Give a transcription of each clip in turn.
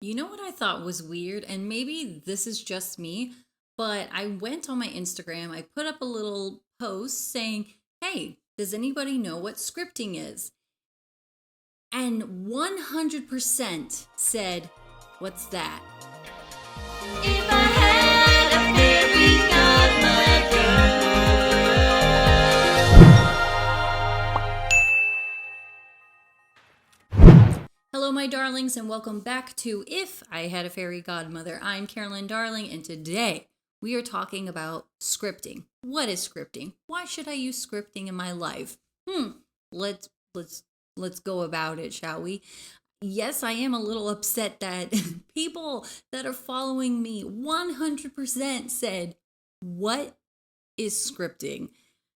You know what I thought was weird, and maybe this is just me, but I went on my Instagram, I put up a little post saying, hey, does anybody know what scripting is? And 100% said, what's that? If I had a fairy godmother. Hello, my darlings, and welcome back to If I Had a Fairy Godmother. I'm Carolyn Darling, and today we are talking about scripting. What is scripting? Why should I use scripting in my life? Let's let's let's go about it, shall we? Yes, I am a little upset that people that are following me 100% said, "What is scripting?"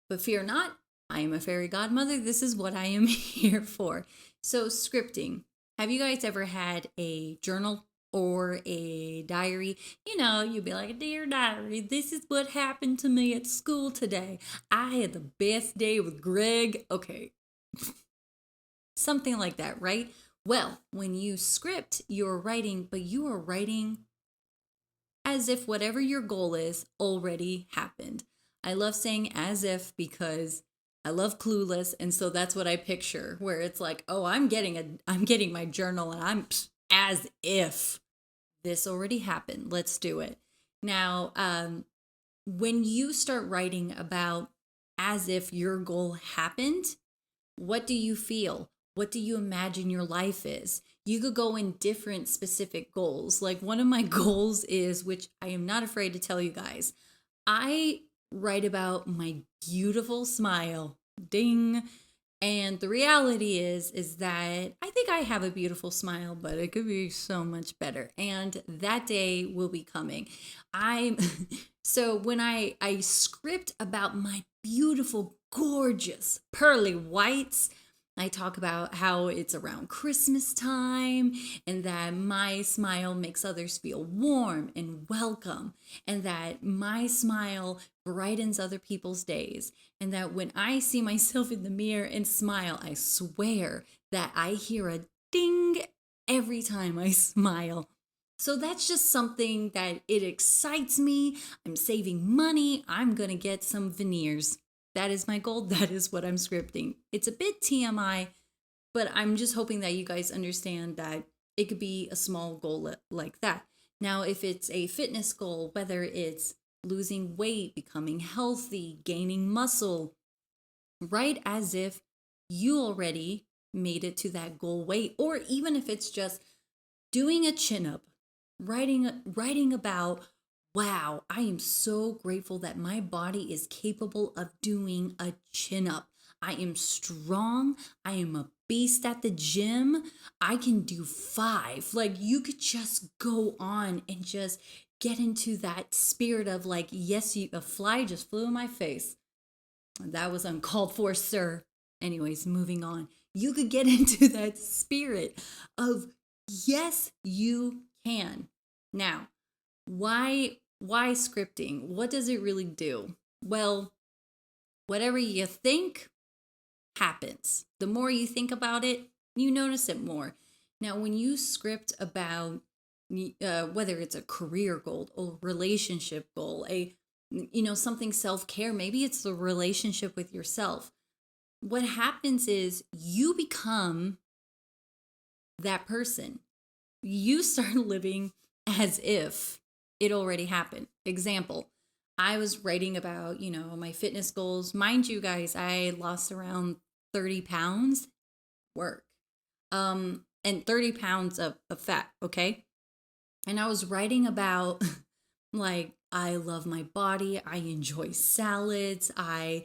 But fear not, I am a fairy godmother. This is what I am here for. So, scripting. Have you guys ever had a journal or a diary? You'd be like, "Dear diary, this is what happened to me at school today. I had the best day with Greg." Okay, something like that, right? Well, when you script, you're writing, but you are writing as if whatever your goal is already happened. I love saying as if because I love Clueless, and so that's what I picture, where it's like, oh, I'm getting my journal, and as if this already happened. Let's do it. Now, when you start writing about as if your goal happened, what do you feel? What do you imagine your life is? You could go in different specific goals. Like one of my goals is, which I am not afraid to tell you guys, I write about my beautiful smile. Ding. And the reality is that I think I have a beautiful smile, but it could be so much better. And that day will be coming. I'm so when I script about my beautiful, gorgeous, pearly whites, I talk about how it's around Christmas time and that my smile makes others feel warm and welcome, and that my smile brightens other people's days, and that when I see myself in the mirror and smile, I swear that I hear a ding every time I smile. So that's just something that it excites me. I'm saving money. I'm going to get some veneers. That is my goal. That is what I'm scripting. It's a bit TMI, but I'm just hoping that you guys understand that it could be a small goal like that. Now, if it's a fitness goal, whether it's losing weight, becoming healthy, gaining muscle, write as if you already made it to that goal weight, or even if it's just doing a chin up, writing about, wow, I am so grateful that my body is capable of doing a chin up. I am strong. I am a beast at the gym. I can do 5. Like you could just go on and just get into that spirit of like, yes, a fly just flew in my face. That was uncalled for, sir. Anyways, moving on. You could get into that spirit of yes, you can. Now, why scripting? What does it really do? Well, whatever you think happens. The more you think about it, you notice it more. Now, when you script about whether it's a career goal or relationship goal, something self-care, maybe it's the relationship with yourself. What happens is you become that person. You start living as if it already happened. Example, I was writing about, my fitness goals. Mind you guys, I lost around 30 pounds work. And 30 pounds of fat, okay? And I was writing about like I love my body, I enjoy salads, I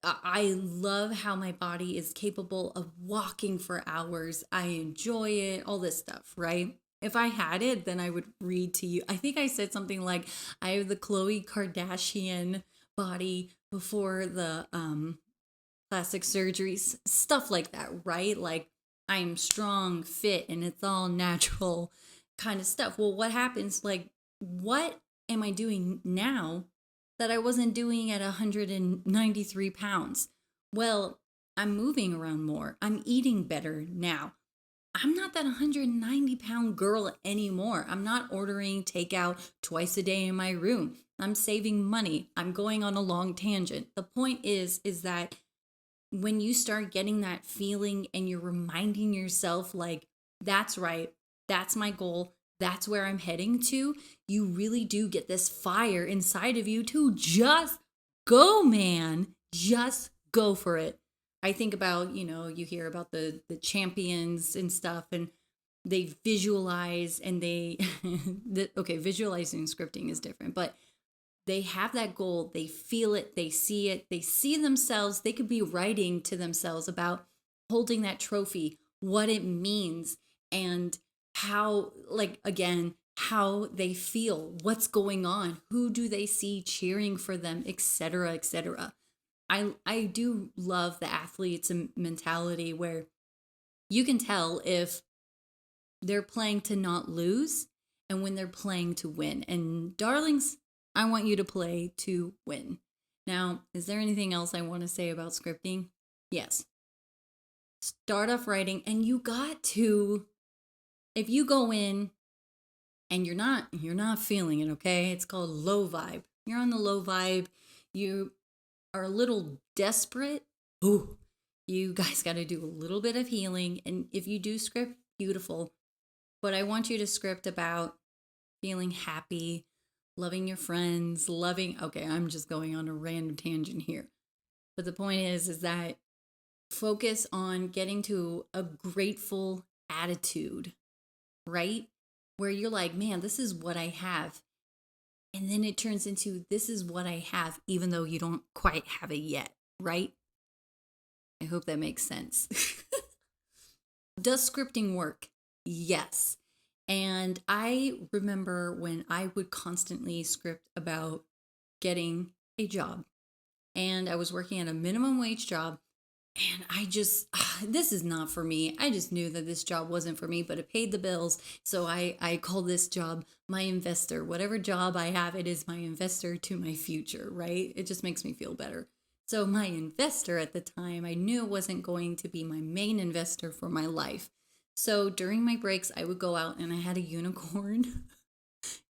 love how my body is capable of walking for hours. I enjoy it, all this stuff, right? If I had it, then I would read to you. I think I said something like, I have the Khloe Kardashian body before the plastic surgeries, stuff like that, right? Like, I am strong, fit, and it's all natural kind of stuff. Well, what happens? Like, what am I doing now that I wasn't doing at 193 pounds? Well, I'm moving around more. I'm eating better now. I'm not that 190-pound girl anymore. I'm not ordering takeout twice a day in my room. I'm saving money. I'm going on a long tangent. The point is that when you start getting that feeling and you're reminding yourself, like, that's right, that's my goal, that's where I'm heading to, you really do get this fire inside of you to just go, man. Just go for it. I think about, you hear about the champions and stuff, and they visualize and they, okay, visualizing scripting is different, but they have that goal, they feel it, they see themselves, they could be writing to themselves about holding that trophy, what it means, and how, like, again, how they feel, what's going on, who do they see cheering for them, etc., etc. I do love the athletes and mentality where you can tell if they're playing to not lose and when they're playing to win. And darlings, I want you to play to win. Now, is there anything else I want to say about scripting? Yes. Start off writing, and you got to, if you go in and you're not feeling it, okay? It's called low vibe. You're on the low vibe. You are a little desperate. Ooh, you guys got to do a little bit of healing. And if you do script, beautiful. But I want you to script about feeling happy, loving your friends, okay, I'm just going on a random tangent here. But the point is that focus on getting to a grateful attitude, right? Where you're like, man, this is what I have. And then it turns into, this is what I have, even though you don't quite have it yet, right? I hope that makes sense. Does scripting work? Yes. And I remember when I would constantly script about getting a job, and I was working at a minimum wage job, and I just, this is not for me. I just knew that this job wasn't for me, but it paid the bills. So I call this job my investor. Whatever job I have, it is my investor to my future, right? It just makes me feel better. So my investor at the time, I knew it wasn't going to be my main investor for my life. So during my breaks, I would go out, and I had a unicorn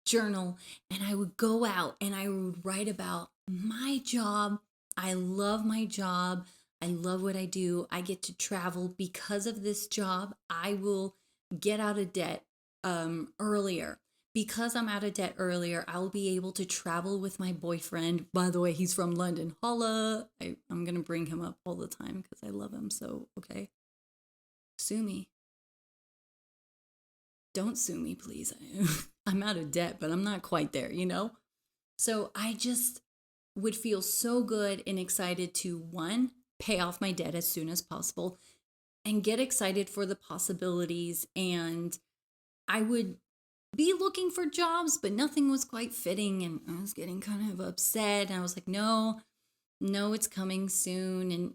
journal, and I would go out and I would write about my job. I love my job. I love what I do. I get to travel because of this job. I will get out of debt earlier. Because I'm out of debt earlier, I'll be able to travel with my boyfriend. By the way, he's from London. Holla! I'm going to bring him up all the time because I love him. So, okay. Sue me. Don't sue me, please. I'm out of debt, but I'm not quite there, So I just would feel so good and excited to, one, pay off my debt as soon as possible and get excited for the possibilities. And I would be looking for jobs, but nothing was quite fitting. And I was getting kind of upset. And I was like, no, it's coming soon, and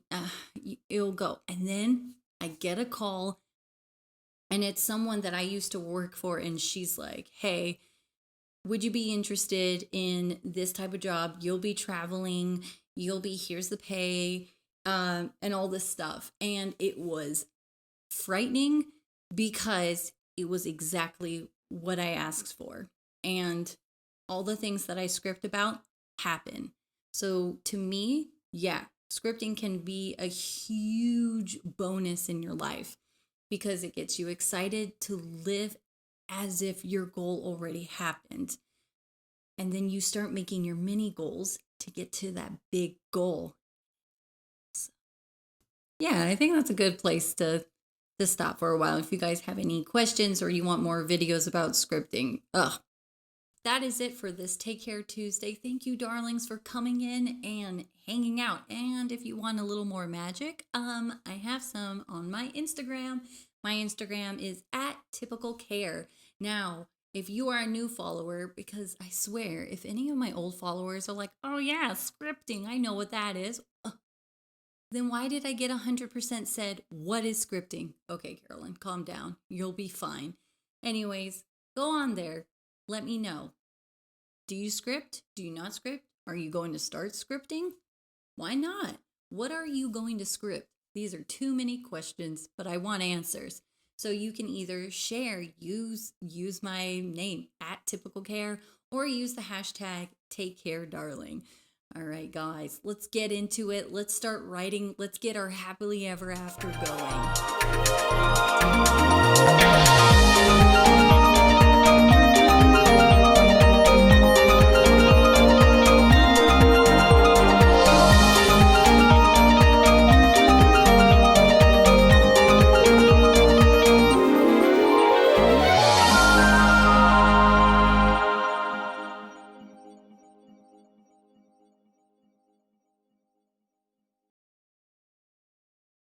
it'll go. And then I get a call, and it's someone that I used to work for. And she's like, hey, would you be interested in this type of job? You'll be traveling, here's the pay, and all this stuff. And it was frightening because it was exactly what I asked for. And all the things that I script about happen. So to me, yeah, scripting can be a huge bonus in your life because it gets you excited to live as if your goal already happened. And then you start making your mini goals to get to that big goal. So, yeah, I think that's a good place to stop for a while. If you guys have any questions or you want more videos about scripting, that is it for this Take Care Tuesday. Thank you, darlings, for coming in and hanging out. And if you want a little more magic, I have some on my Instagram. My Instagram is @typicalcare. Now, if you are a new follower, because I swear, if any of my old followers are like, oh yeah, scripting, I know what that is, then why did I get 100% said, what is scripting? Okay, Carolyn, calm down. You'll be fine. Anyways, go on there. Let me know. Do you script? Do you not script? Are you going to start scripting? Why not? What are you going to script? These are too many questions, but I want answers. So you can either share, use my name at Typical Care, or use the hashtag Take Care Darling. All right, guys, let's get into it. Let's start writing. Let's get our happily ever after going.